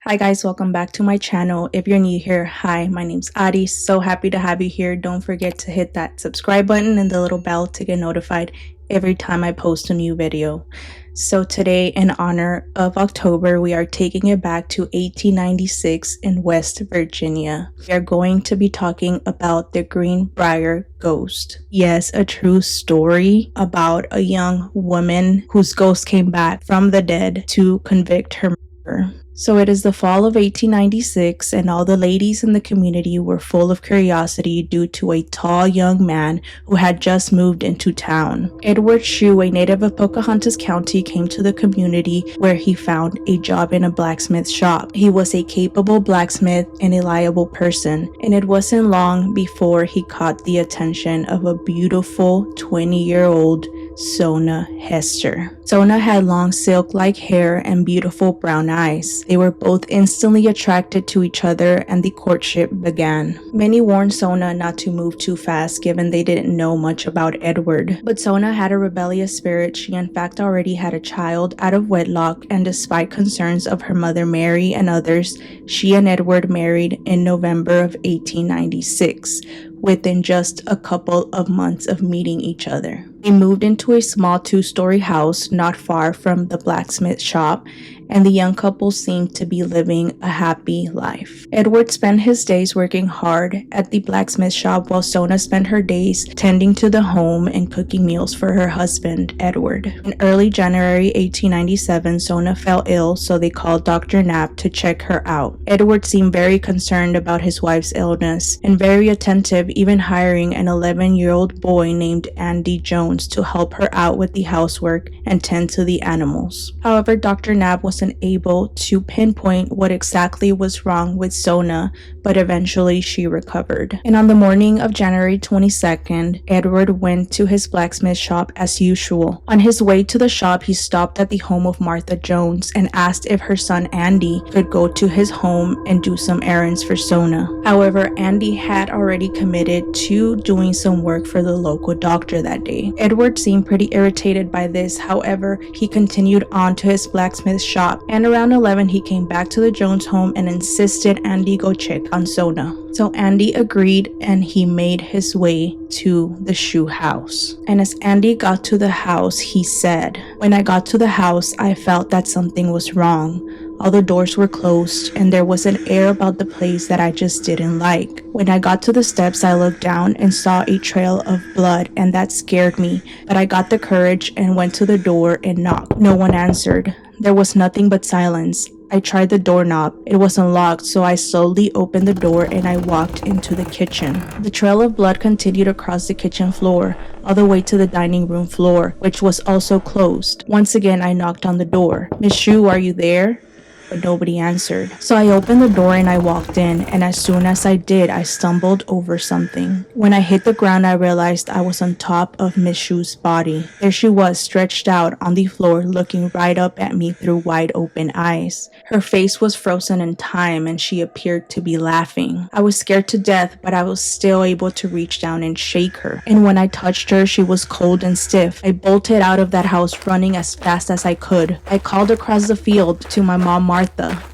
Hi guys, welcome back to my channel. If you're new here, hi, my name's Adi. So happy to have you here. Don't forget to hit that subscribe button and the little bell to get notified every time I post a new video. So today, in honor of October, we are taking it back to 1896 in West Virginia. We are going to be talking about the Greenbrier Ghost. Yes, a true story about a young woman whose ghost came back from the dead to convict her murderer. So it is the fall of 1896, and all the ladies in the community were full of curiosity due to a tall young man who had just moved into town. Edward Shue, a native of Pocahontas County, came to the community where he found a job in a blacksmith shop. He was a capable blacksmith and a liable person, and it wasn't long before he caught the attention of a beautiful 20-year-old Sona Hester. Sona had long silk-like hair and beautiful brown eyes. They were both instantly attracted to each other, and the courtship began. Many warned Sona not to move too fast, given they didn't know much about Edward. But Sona had a rebellious spirit. She in fact already had a child out of wedlock, and despite concerns of her mother Mary and others, she and Edward married in November of 1896. Within just a couple of months of meeting each other. They moved into a small 2-story house not far from the blacksmith shop, and the young couple seemed to be living a happy life. Edward spent his days working hard at the blacksmith shop, while Sona spent her days tending to the home and cooking meals for her husband, Edward. In early January 1897, Sona fell ill, so they called Dr. Knapp to check her out. Edward seemed very concerned about his wife's illness and very attentive, even hiring an 11-year-old boy named Andy Jones to help her out with the housework and tend to the animals. However, Dr. Knapp wasn't able to pinpoint what exactly was wrong with Sona, but eventually she recovered. And on the morning of January 22nd, Edward went to his blacksmith shop as usual. On his way to the shop, he stopped at the home of Martha Jones and asked if her son Andy could go to his home and do some errands for Sona. However, Andy had already committed to doing some work for the local doctor that day. Edward seemed pretty irritated by this. However, he continued on to his blacksmith shop, and around 11 he came back to the Jones home and insisted Andy go check on Sona. So Andy agreed, and he made his way to the Shue house. And as Andy got to the house, he said, "When I got to the house, I felt that something was wrong. All the doors were closed, and there was an air about the place that I just didn't like. When I got to the steps, I looked down and saw a trail of blood, and that scared me. But I got the courage and went to the door and knocked. No one answered. There was nothing but silence. I tried the doorknob. It was unlocked, so I slowly opened the door and I walked into the kitchen. The trail of blood continued across the kitchen floor, all the way to the dining room floor, which was also closed. Once again, I knocked on the door. 'Miss Shue, are you there?' But nobody answered. So I opened the door and I walked in, and as soon as I did, I stumbled over something. When I hit the ground, I realized I was on top of Miss Shue's body. There she was, stretched out on the floor, looking right up at me through wide open eyes. Her face was frozen in time, and she appeared to be laughing. I was scared to death, but I was still able to reach down and shake her. And when I touched her, she was cold and stiff. I bolted out of that house, running as fast as I could. I called across the field to my mom, Martha.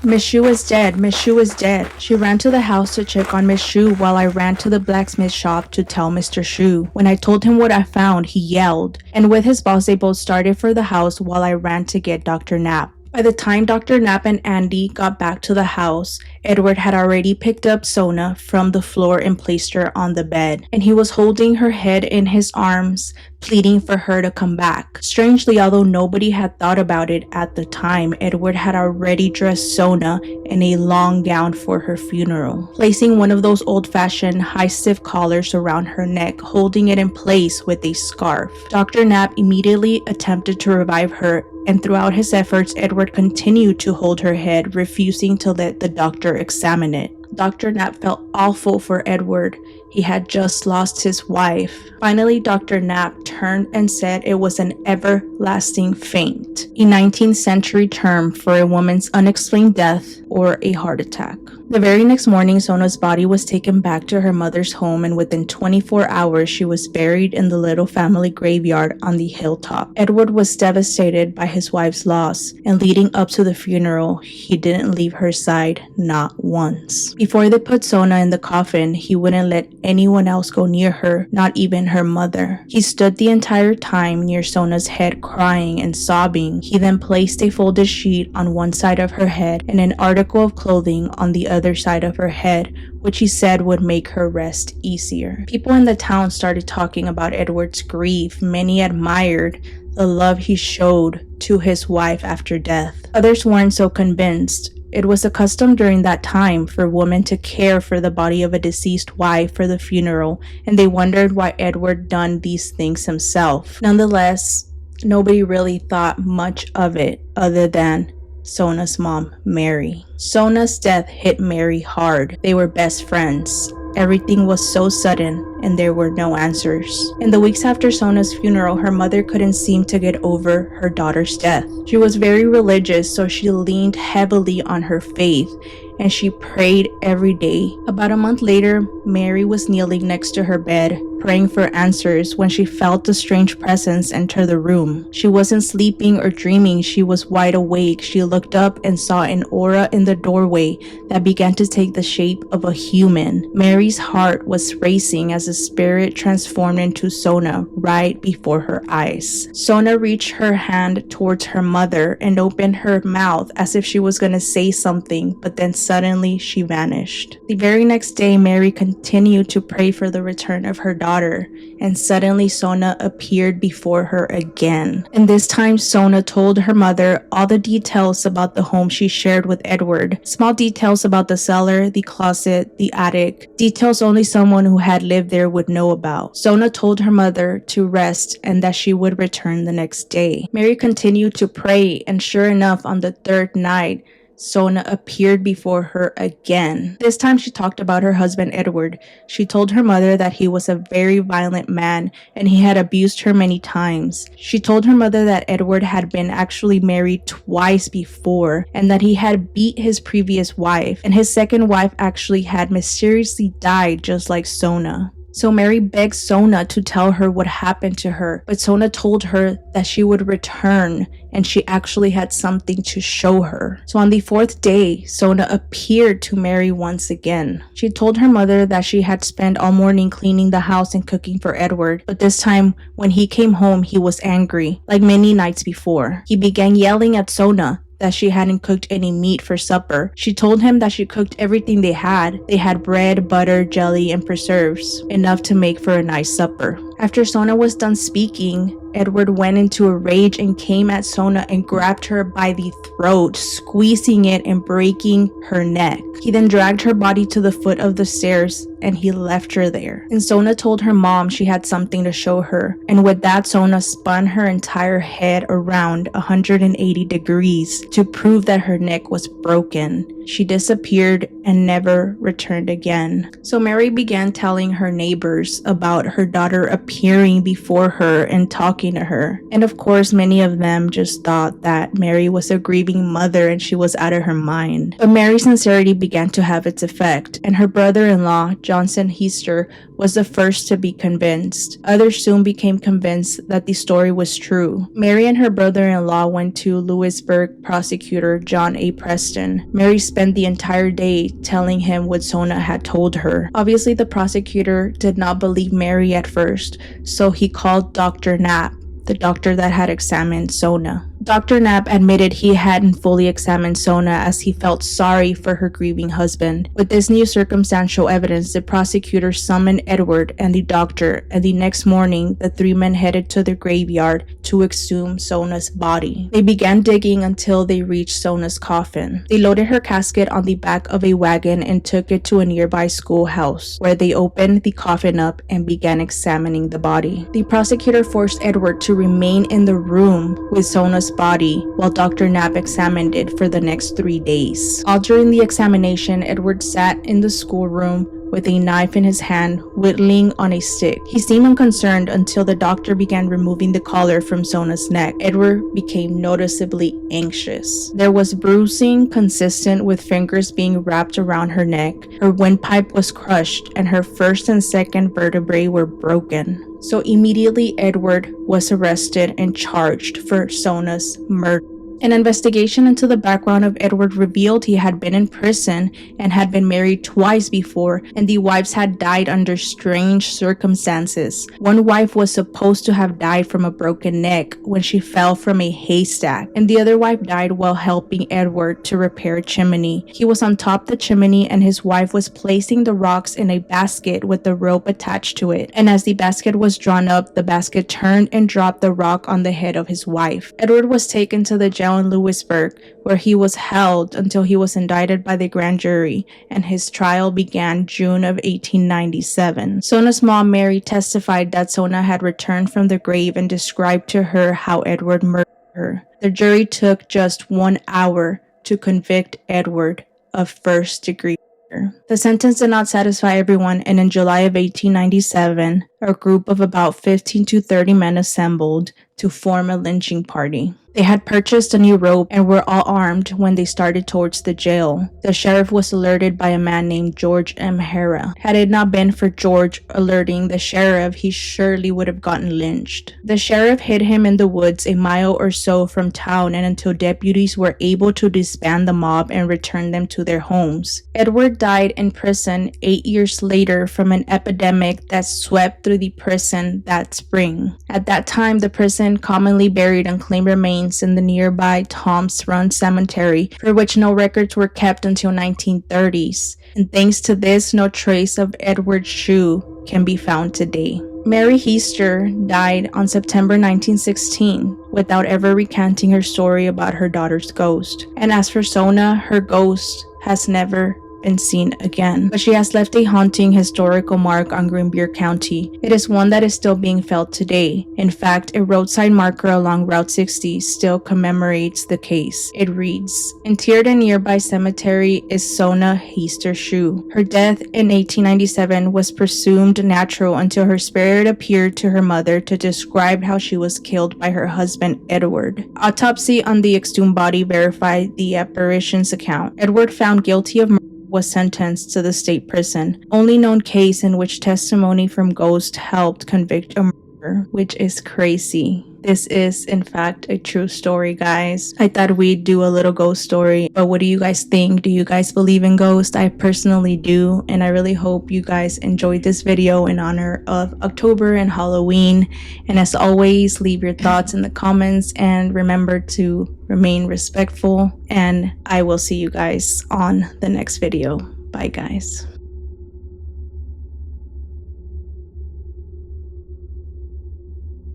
"Miss Shue is dead. Miss Shue is dead." She ran to the house to check on Miss Shue, while I ran to the blacksmith shop to tell Mr. Shue. When I told him what I found, he yelled. And with his boss, they both started for the house while I ran to get Dr. Knapp. By the time Dr. Knapp and Andy got back to the house, Edward had already picked up Sona from the floor and placed her on the bed, and he was holding her head in his arms, pleading for her to come back. Strangely, although nobody had thought about it at the time, Edward had already dressed Sona in a long gown for her funeral, placing one of those old-fashioned high stiff collars around her neck, holding it in place with a scarf. Dr. Knapp immediately attempted to revive her, and throughout his efforts, Edward continued to hold her head, refusing to let the doctor examine it. Dr. Knapp felt awful for Edward. He had just lost his wife. Finally, Dr. Knapp turned and said it was an everlasting faint, a 19th century term for a woman's unexplained death or a heart attack. The very next morning, Sona's body was taken back to her mother's home, and within 24 hours, she was buried in the little family graveyard on the hilltop. Edward was devastated by his wife's loss, and leading up to the funeral, he didn't leave her side, not once. Before they put Sona in the coffin, he wouldn't let anyone else go near her, not even her mother. He stood the entire time near Sona's head, crying and sobbing. He then placed a folded sheet on one side of her head and an article of clothing on the other side of her head, which he said would make her rest easier. People in the town started talking about Edward's grief. Many admired the love he showed to his wife after death. Others weren't so convinced. It was a custom during that time for women to care for the body of a deceased wife for the funeral, and they wondered why Edward done these things himself. Nonetheless, nobody really thought much of it other than Sona's mom, Mary. Sona's death hit Mary hard. They were best friends. Everything was so sudden, and there were no answers. In the weeks after Sona's funeral, her mother couldn't seem to get over her daughter's death. She was very religious, so she leaned heavily on her faith, and she prayed every day. About a month later, Mary was kneeling next to her bed, praying for answers, when she felt a strange presence enter the room. She wasn't sleeping or dreaming, she was wide awake. She looked up and saw an aura in the doorway that began to take the shape of a human. Mary's heart was racing as the spirit transformed into Sona right before her eyes. Sona reached her hand towards her mother and opened her mouth as if she was going to say something, but then suddenly she vanished. The very next day, Mary continued to pray for the return of her daughter, and suddenly Sona appeared before her again. And this time, Sona told her mother all the details about the home she shared with Edward. Small details about the cellar, the closet, the attic, details only someone who had lived there would know about. Sona told her mother to rest and that she would return the next day. Mary continued to pray, and sure enough, on the third night, Sona appeared before her again. This time she talked about her husband Edward. She told her mother that he was a very violent man and he had abused her many times. She told her mother that Edward had been actually married twice before and that he had beat his previous wife, and his second wife actually had mysteriously died just like Sona. So Mary begged Sona to tell her what happened to her, but Sona told her that she would return and she actually had something to show her. So on the fourth day, Sona appeared to Mary once again. She told her mother that she had spent all morning cleaning the house and cooking for Edward, but this time when he came home, he was angry, like many nights before. He began yelling at Sona that she hadn't cooked any meat for supper. She told him that she cooked everything they had. They had bread, butter, jelly, and preserves, enough to make for a nice supper. After Sona was done speaking, Edward went into a rage and came at Sona and grabbed her by the throat, squeezing it and breaking her neck. He then dragged her body to the foot of the stairs and he left her there. And Sona told her mom she had something to show her. And with that, Sona spun her entire head around 180 degrees to prove that her neck was broken. She disappeared and never returned again. So Mary began telling her neighbors about her daughter appearing before her and talking to her. And of course, many of them just thought that Mary was a grieving mother and she was out of her mind. But Mary's sincerity began to have its effect, and her brother-in-law, Johnson Heaster, was the first to be convinced. Others soon became convinced that the story was true. Mary and her brother-in-law went to Lewisburg prosecutor John A. Preston. Mary spent the entire day telling him what Sona had told her. Obviously, the prosecutor did not believe Mary at first, so he called Dr. Knapp, the doctor that had examined Sona. Dr. Knapp admitted he hadn't fully examined Sona as he felt sorry for her grieving husband. With this new circumstantial evidence, the prosecutor summoned Edward and the doctor, and the next morning, the three men headed to the graveyard to exhume Sona's body. They began digging until they reached Sona's coffin. They loaded her casket on the back of a wagon and took it to a nearby schoolhouse, where they opened the coffin up and began examining the body. The prosecutor forced Edward to remain in the room with Sona's body while Dr. Knapp examined it for the next 3 days. All during the examination, Edward sat in the schoolroom with a knife in his hand, whittling on a stick. He seemed unconcerned until the doctor began removing the collar from Sona's neck. Edward became noticeably anxious. There was bruising consistent with fingers being wrapped around her neck. Her windpipe was crushed and her first and second vertebrae were broken. So immediately Edward was arrested and charged for Sona's murder. An investigation into the background of Edward revealed he had been in prison and had been married twice before, and the wives had died under strange circumstances. One wife was supposed to have died from a broken neck when she fell from a haystack, and the other wife died while helping Edward to repair a chimney. He was on top of the chimney and his wife was placing the rocks in a basket with the rope attached to it, and as the basket was drawn up, the basket turned and dropped the rock on the head of his wife. Edward was taken to the jail in Lewisburg, where he was held until he was indicted by the grand jury, and his trial began June of 1897. Sona's mom, Mary, testified that Sona had returned from the grave and described to her how Edward murdered her. The jury took just 1 hour to convict Edward of first-degree murder. The sentence did not satisfy everyone, and in July of 1897, a group of about 15 to 30 men assembled to form a lynching party. They had purchased a new rope and were all armed when they started towards the jail. The sheriff was alerted by a man named George M. Hara. Had it not been for George alerting the sheriff, he surely would have gotten lynched. The sheriff hid him in the woods a mile or so from town and until deputies were able to disband the mob and return them to their homes. Edward died in prison 8 years later from an epidemic that swept through the prison that spring. At that time, the prison commonly buried unclaimed remains in the nearby Tom's Run Cemetery, for which no records were kept until 1930s. And thanks to this, no trace of Edward's shoe can be found today. Mary Heaster died on September 1916 without ever recanting her story about her daughter's ghost. And as for Sona, her ghost has never been seen again, but she has left a haunting historical mark on Greenbrier County. It is one that is still being felt today. In fact, a roadside marker along Route 60 still commemorates the case. It reads, "Interred in nearby cemetery is Sona Heaster Shoe. Her death in 1897 was presumed natural until her spirit appeared to her mother to describe how she was killed by her husband Edward. Autopsy on the exhumed body verified the apparition's account. Edward, found guilty of murder, was sentenced to the state prison. Only known case in which testimony from ghosts helped convict a murderer," which is crazy. This is, in fact, a true story, guys. I thought we'd do a little ghost story, but what do you guys think? Do you guys believe in ghosts? I personally do, and I really hope you guys enjoyed this video in honor of October and Halloween. And as always, leave your thoughts in the comments and remember to remain respectful, and I will see you guys on the next video. Bye, guys.